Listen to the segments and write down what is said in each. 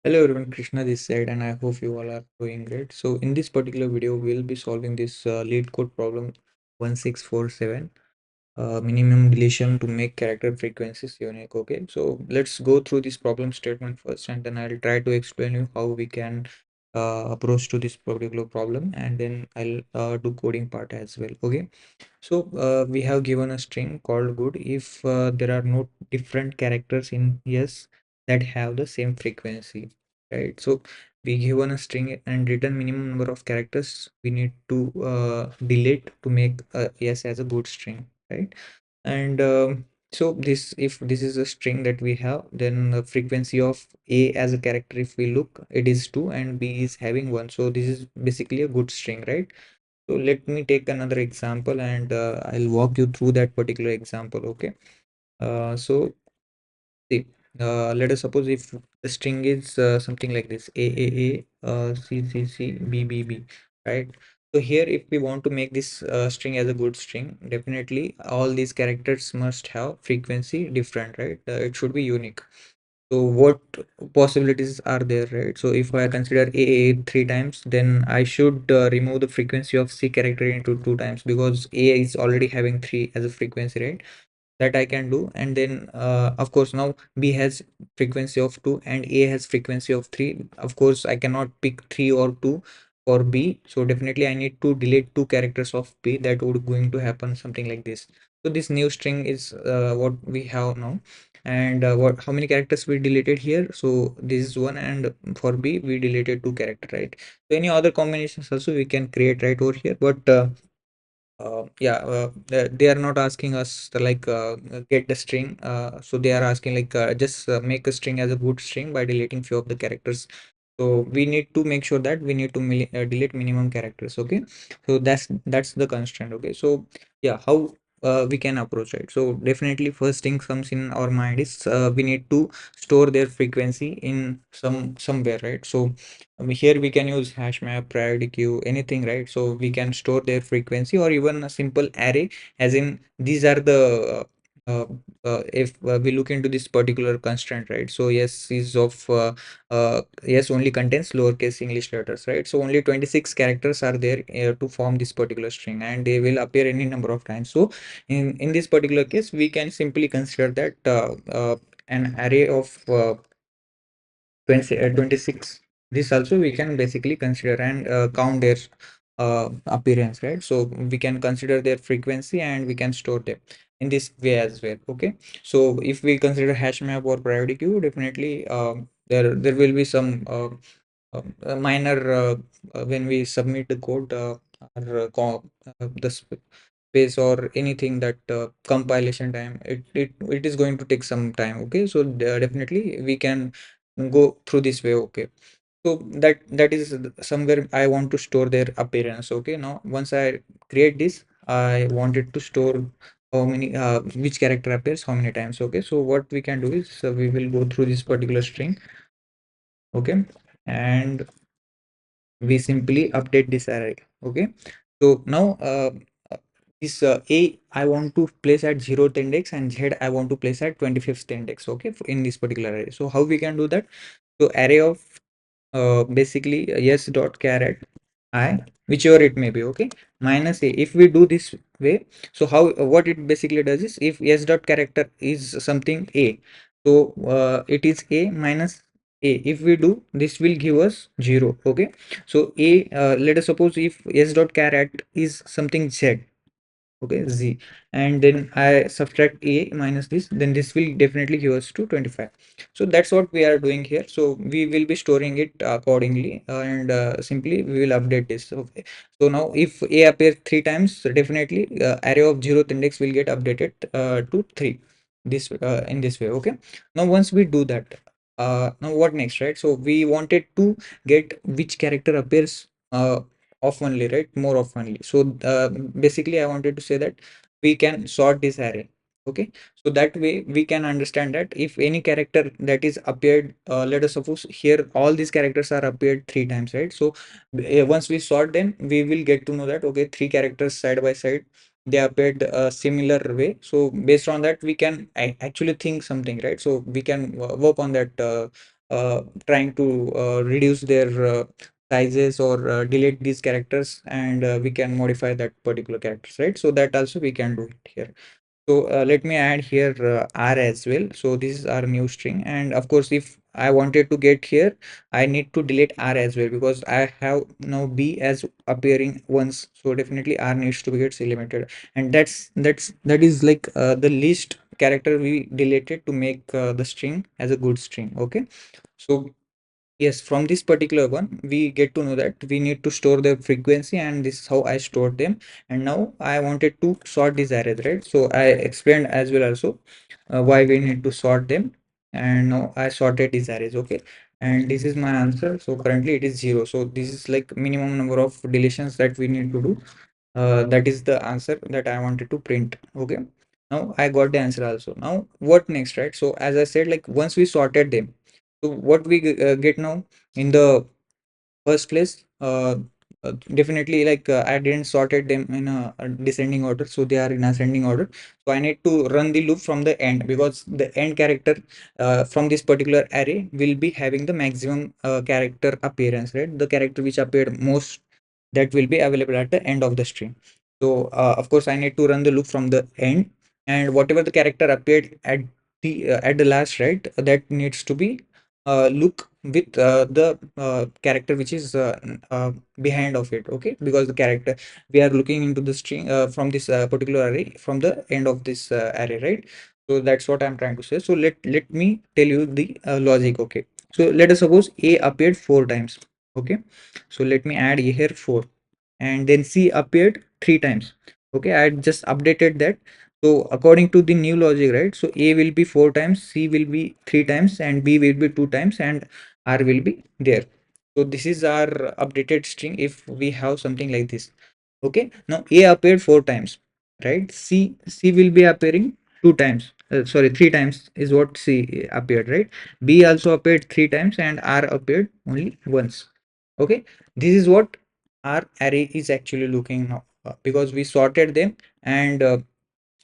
Hello everyone, Krishna this side, and I hope you all are doing great. So in this particular video, we'll be solving this lead code problem 1647, minimum deletion to make character frequencies unique. Okay, so let's go through this problem statement first, and then I'll try to explain you how we can approach to this particular problem, and then I'll do coding part as well. Okay, so we have given a string called good if there are no different characters in yes that have the same frequency, right? So we given a string and written minimum number of characters we need to delete to make yes as a good string, right? And so this if this is a string that we have, then the frequency of a as a character, if we look, it is 2 and b is having 1, so this is basically a good string, right? So let me take another example and I'll walk you through that particular example. Okay. So see, let us suppose if the string is something like this: C C C B B B, right? So here, if we want to make this string as a good string, definitely all these characters must have frequency different, right? It should be unique. So what possibilities are there, right? So if I consider a three times, then I should remove the frequency of C character into two times, because A is already having three as a frequency, right? That I can do. And then of course now B has frequency of 2 and A has frequency of 3. Of course I cannot pick 3 or 2 for B, so definitely I need to delete two characters of B. That would going to happen something like this. So this new string is what we have now. And what how many characters we deleted here? So this is one, and for B we deleted two character, right? So any other combinations also we can create right over here, but yeah, they are not asking us to like get the string. So they are asking like just make a string as a good string by deleting few of the characters. So we need to make sure that we need to delete minimum characters. Okay, so that's the constraint. Okay, so yeah, how we can approach it? So definitely first thing comes in our mind is we need to store their frequency in somewhere, right? So here we can use hash map, priority queue, anything, right? So we can store their frequency, or even a simple array, as in these are the if we look into this particular constraint, right? So yes is of yes only contains lowercase English letters, right? So only 26 characters are there to form this particular string, and they will appear any number of times. So in this particular case, we can simply consider that an array of 26. This also we can basically consider and count their appearance, right? So we can consider their frequency and we can store them in this way as well. Okay, so if we consider hash map or priority queue, definitely there will be some minor when we submit the code, or the space or anything, that compilation time, it is going to take some time. Okay, so definitely we can go through this way. Okay, so that is somewhere I want to store their appearance. Okay, now once I create this, I wanted to store how many which character appears how many times. Okay, so what we can do is we will go through this particular string. Okay, and we simply update this array. Okay, so now uh, this a I want to place at 0th index, and z I want to place at 25th index. Okay, in this particular array. So how we can do that? So array of basically yes dot char at I, whichever it may be. Okay, minus a. If we do this way, so how what it basically does is, if s dot character is something a, so it is a minus a. If we do this, will give us 0. Okay, so a, let us suppose if s dot char at is something z. Okay, z, and then I subtract a minus this, then this will definitely give us to 25. So that's what we are doing here. So we will be storing it accordingly, and simply we will update this. Okay, so now if a appears three times, so definitely array of 0th index will get updated to 3, this in this way. Okay, now once we do that, now what next, right? So we wanted to get which character appears oftenly, right? More oftenly. So basically I wanted to say that we can sort this array. Okay, so that way we can understand that if any character that is appeared, let us suppose here all these characters are appeared three times, right? So once we sort them, we will get to know that okay, three characters side by side, they appeared a similar way. So based on that, we can actually think something, right? So we can work on that trying to reduce their sizes or delete these characters, and we can modify that particular characters, right? So that also we can do it here. So let me add here R as well. So this is our new string, and of course, if I wanted to get here, I need to delete R as well, because I have now B as appearing once. So definitely R needs to be gets eliminated, and that is like the least character we deleted to make the string as a good string. Okay, so yes, from this particular one, we get to know that we need to store the frequency, and this is how I stored them. And now I wanted to sort these arrays, right? So I explained as well also why we need to sort them. And now I sorted these arrays, okay? And this is my answer. So currently it is 0. So this is like minimum number of deletions that we need to do. That is the answer that I wanted to print. Okay. Now I got the answer also. Now what next, right? So as I said, like once we sorted them, so what we get now in the first place, definitely like I didn't sorted them in a descending order, so they are in ascending order. So I need to run the loop from the end, because the end character from this particular array will be having the maximum character appearance, right? The character which appeared most, that will be available at the end of the string. So of course I need to run the loop from the end, and whatever the character appeared at the last, right, that needs to be look with the character which is behind of it. Okay, because the character we are looking into the string from this particular array from the end of this array, right? So that's what I'm trying to say. So let me tell you the logic. Okay, so let us suppose A appeared 4 times. Okay, so let me add here 4, and then C appeared 3 times. Okay, I just updated that. So according to the new logic, right? So A will be 4 times, C will be 3 times, and B will be 2 times, and R will be there. So this is our updated string if we have something like this. Okay, now A appeared 4 times, right? C will be appearing 2 times. Sorry, 3 times is what C appeared, right? B also appeared 3 times, and R appeared only once. Okay, this is what our array is actually looking now, because we sorted them, and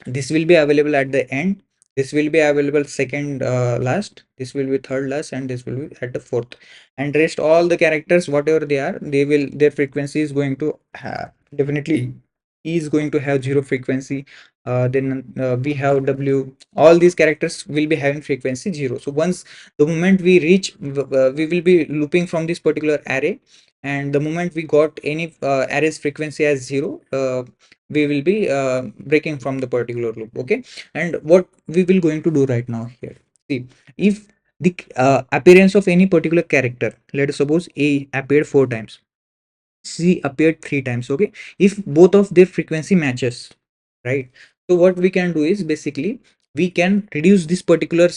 this will be available at the end, this will be available second last, this will be third last, and this will be at the fourth. And rest all the characters whatever they are, they will, their frequency is going to have, definitely E is going to have 0 frequency. Then we have W, all these characters will be having frequency 0. So once the moment we reach we will be looping from this particular array, and the moment we got any array's frequency as 0, we will be breaking from the particular loop. Okay, and what we will going to do right now here, see, if the appearance of any particular character, let us suppose A appeared 4 times, C appeared 3 times. Okay, if both of their frequency matches, right? So what we can do is basically we can reduce this particular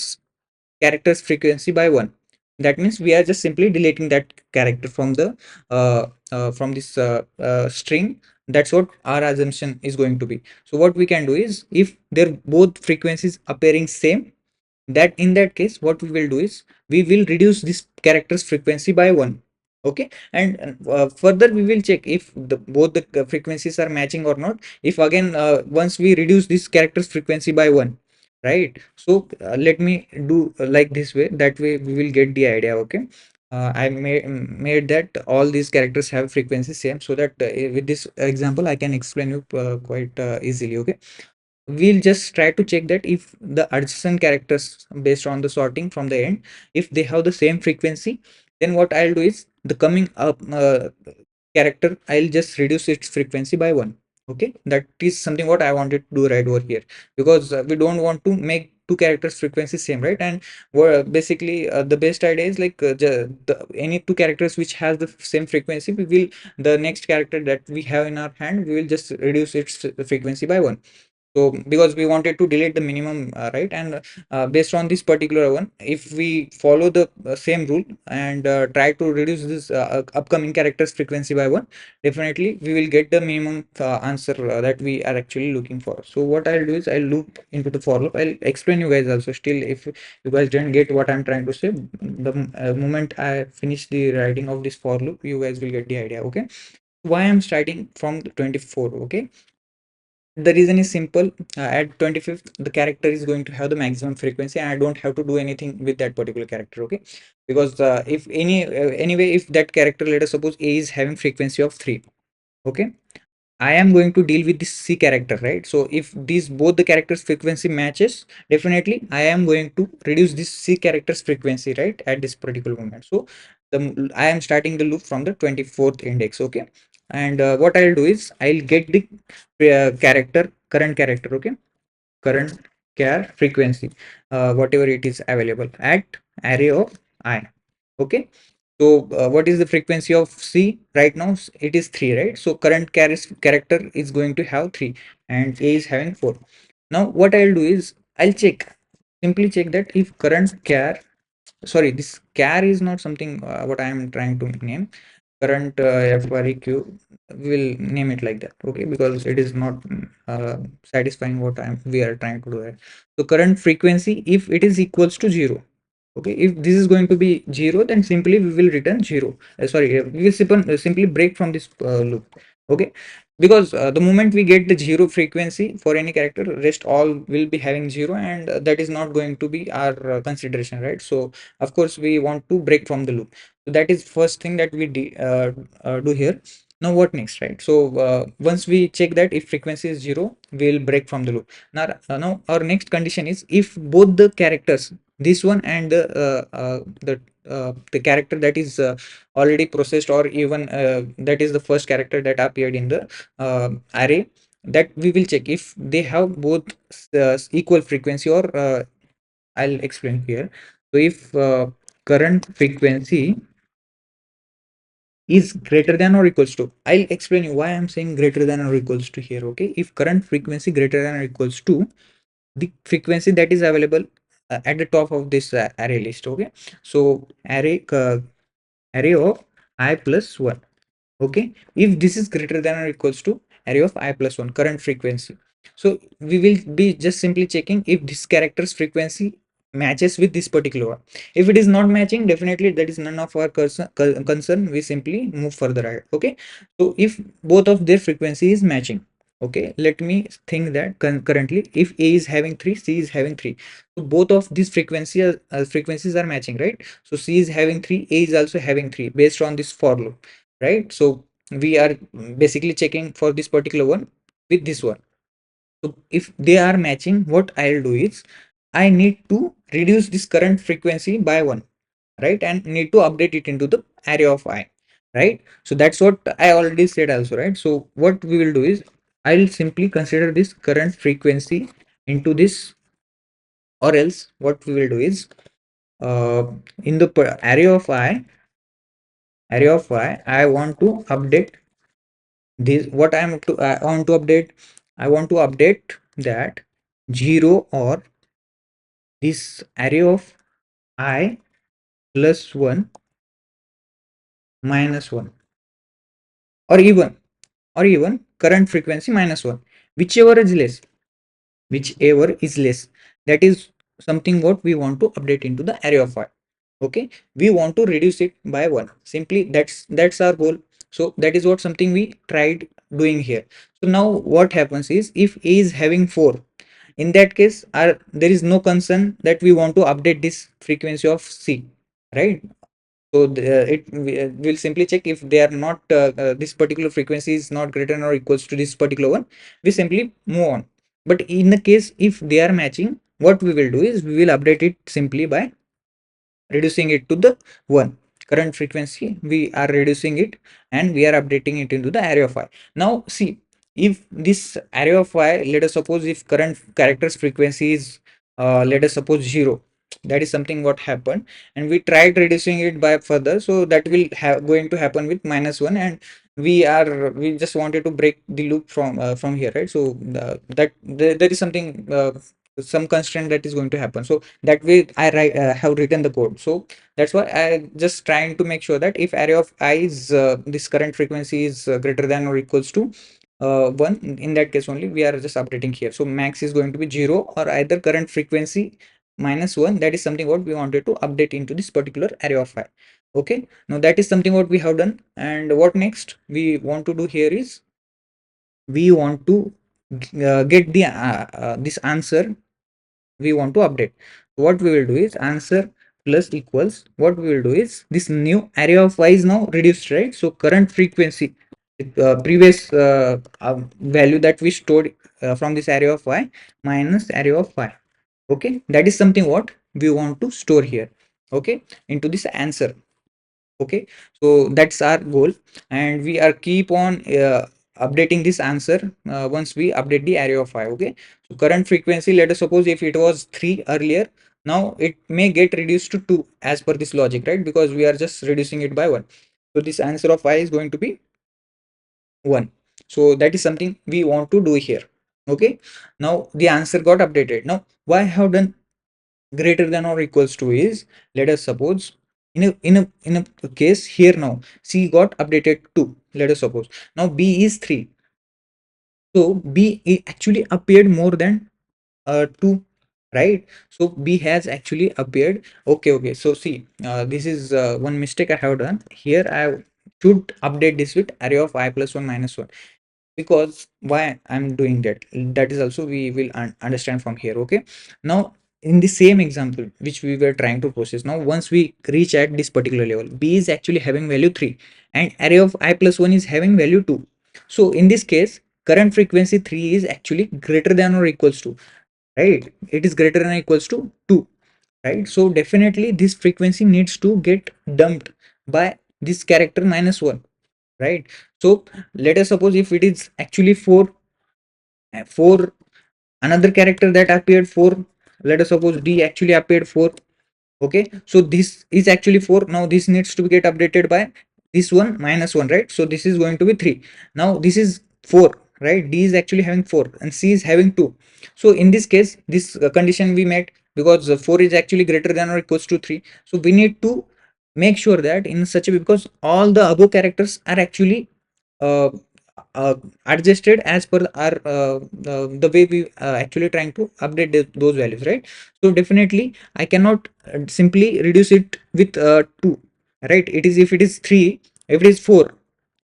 character's frequency by 1. That means we are just simply deleting that character from this string. That's what our assumption is going to be. So what we can do is, if their both frequencies appearing same, that in that case what we will do is we will reduce this character's frequency by 1. Okay, and further we will check if both the frequencies are matching or not, if again once we reduce this character's frequency by 1, right? So let me do like this way, that way we will get the idea. Okay, I made that all these characters have frequency same, so that with this example I can explain you quite easily. Okay, we'll just try to check that if the adjacent characters based on the sorting from the end, if they have the same frequency, then what I'll do is the coming up character, I'll just reduce its frequency by 1. Okay, that is something what I wanted to do right over here, because we don't want to make two characters frequency same, right? And basically the best idea is like any two characters which has the same frequency, we will, the next character that we have in our hand, we will just reduce its frequency by 1. So because we wanted to delete the minimum, right? And based on this particular one, if we follow the same rule and try to reduce this upcoming characters frequency by 1, definitely we will get the minimum answer that we are actually looking for. So what I'll do is I'll loop into the for loop. I'll explain you guys also, still if you guys didn't get what I'm trying to say, the moment I finish the writing of this for loop, you guys will get the idea. Okay, why I'm starting from 24. Okay, The reason is simple. At 25th, the character is going to have the maximum frequency, and I don't have to do anything with that particular character. Okay, because if anyway, if that character, let us suppose A is having frequency of 3. Okay, I am going to deal with this C character, right? So if these both the characters frequency matches, definitely I am going to reduce this C character's frequency, right, at this particular moment. So I am starting the loop from the 24th index. Okay, and what I'll do is I'll get the current character. Okay, current char frequency, whatever it is available at array of I. Okay, so what is the frequency of C right now? It is 3, right? So current character is going to have 3 and A is having 4. Now what I'll do is I'll simply check that if current char, sorry, this char is not something what I am trying to name. Current FREQ, we will name it like that. Okay, because it is not satisfying what we are trying to do here. So current frequency, if it is equals to 0. Okay, if this is going to be 0, then simply we will return 0. Sorry, we will simply break from this loop. Okay, because the moment we get the 0 frequency for any character, rest all will be having 0, and that is not going to be our consideration, right? So of course we want to break from the loop. So that is first thing that we do here. Now what next, right? So once we check that if frequency is 0, we'll break from the loop. Now our next condition is if both the characters, this one and the character that is already processed, or even that is the first character that appeared in the array, that we will check if they have both equal frequency, or I'll explain here. So if current frequency is greater than or equals to, I'll explain you why I'm saying greater than or equals to here. Okay, if current frequency greater than or equals to the frequency that is available at the top of this array list. Okay, so array of I plus 1. Okay, if this is greater than or equals to array of I plus 1 current frequency, so we will be just simply checking if this character's frequency matches with this particular one. If it is not matching, definitely that is none of our concern. We simply move further ahead. Okay, so if both of their frequency is matching, okay, let me think that currently if A is having 3, C is having 3, so both of these frequencies are matching, right? So C is having 3, A is also having 3, based on this for loop, right? So we are basically checking for this particular one with this one. So if they are matching, what I'll do is I need to reduce this current frequency by 1, right, and need to update it into the array of I, right? So that's what I already said also, right? So what we will do is I'll simply consider this current frequency into this, or else what we will do is in the array of I I want to update this. What I want to update, I want to update that 0, or this array of I plus 1 minus 1, or even current frequency minus 1, whichever is less, whichever is less, that is something what we want to update into the array of I. Okay, we want to reduce it by 1, simply that's our goal. So that is what something we tried doing here. So now what happens is if A is having 4, in that case there is no concern that we want to update this frequency of C, right? So we'll simply check if they are not this particular frequency is not greater than or equals to this particular one, we simply move on. But in the case if they are matching, what we will do is we will update it simply by reducing it to the 1 current frequency. We are reducing it and we are updating it into the array of I. Now see, if this array of I, let us suppose if current characters frequency is let us suppose 0, that is something what happened, and we tried reducing it by further, so that will have going to happen with -1, and we just wanted to break the loop from here, right? So there is something some constraint that is going to happen. So that way have written the code. So that's why I just trying to make sure that if array of I is this current frequency is greater than or equals to 1, in that case only we are just updating here. So max is going to be 0, or either current frequency -1, that is something what we wanted to update into this particular array of I. Okay, now that is something what we have done. And what next we want to do here is we want to get the this answer we want to update. What we will do is answer plus equals, what we will do is this new array of y is now reduced, right? So current frequency, previous value that we stored from this array of y minus array of y. Okay, that is something what we want to store here, okay, into this answer. Okay, so that's our goal, and we are keep on updating this answer once we update the array of 5. Okay, so current frequency, let us suppose if it was 3 earlier, now it may get reduced to 2 as per this logic, right? Because we are just reducing it by 1. So this answer of 5 is going to be 1. So that is something we want to do here. Okay, now the answer got updated. Now why I have done greater than or equals to is, let us suppose in a case here, now c got updated to, let us suppose now b is 3, so actually appeared more than 2, right? So b has actually appeared. Okay, so see, this is one mistake I have done here. I should update this with array of I plus 1 minus 1, because why I'm doing that, that is also we will understand from here. Okay, now in the same example which we were trying to process, now once we reach at this particular level, b is actually having value 3 and array of I plus 1 is having value 2. So in this case, current frequency 3 is actually greater than or equals to, right? It is greater than or equals to 2, right? So definitely this frequency needs to get dumped by this character minus 1, right? So let us suppose if it is actually 4, for another character that appeared 4, let us suppose d actually appeared 4. Okay, so this is actually 4. Now this needs to get updated by this one minus 1, right? So this is going to be 3. Now this is 4, right? D is actually having 4 and c is having 2. So in this case, this condition we met, because 4 is actually greater than or equals to 3. So we need to make sure that in such a way, because all the above characters are actually uh, uh, adjusted as per our the way we actually trying to update those values, right? So definitely I cannot simply reduce it with 2, right? It is, if it is 3, if it is 4,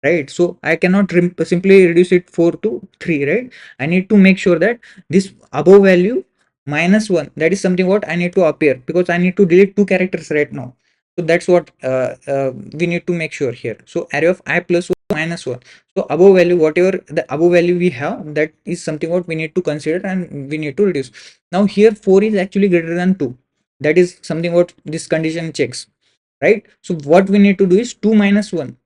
right? So I cannot simply reduce it 4 to 3, right? I need to make sure that this above value minus 1, that is something what I need to appear, because I need to delete 2 characters right now. So that's what we need to make sure here. So array of I plus 1 minus 1. So above value, whatever the above value we have, that is something what we need to consider and we need to reduce. Now here 4 is actually greater than 2. That is something what this condition checks, right? So what we need to do is 2 minus 1,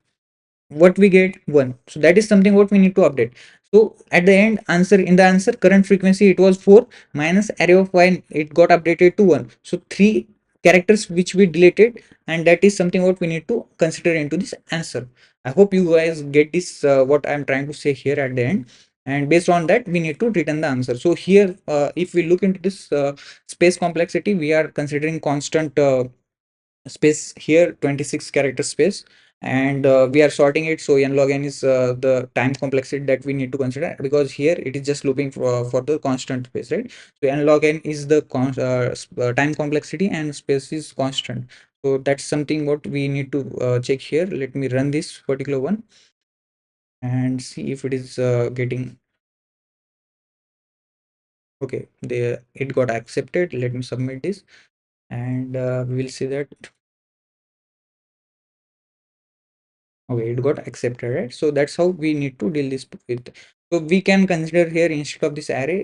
what we get 1. So that is something what we need to update. So at the end answer, in the answer current frequency it was 4 minus array of y, it got updated to 1. So 3 characters which we deleted, and that is something what we need to consider into this answer. I hope you guys get this what I'm trying to say here at the end, and based on that we need to return the answer. So here if we look into this space complexity, we are considering constant space here, 26 character space, and we are sorting it. So n log n is the time complexity that we need to consider, because here it is just looping for the constant space, right? So n log n is the time complexity and space is constant. So that's something what we need to check here. Let me run this particular one and see if it is getting okay. It got accepted. Let me submit this, and we will see that okay, it got accepted, right? So that's how we need to deal this with. So we can consider here, instead of this array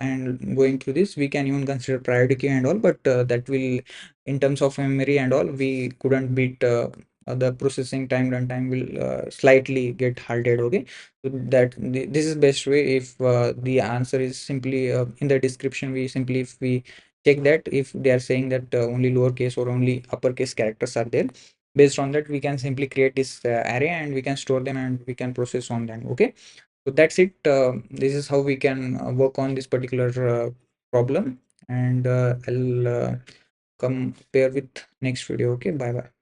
and going through this, we can even consider priority queue and all, but that will, in terms of memory and all, we couldn't beat the processing time, runtime will slightly get halted. Okay, so this is best way. If the answer is simply in the description, we simply, if we check that if they are saying that only lowercase or only uppercase characters are there, based on that we can simply create this array and we can store them and we can process on them. Okay, so that's it. This is how we can work on this particular problem, and I'll compare with next video. Okay, bye bye.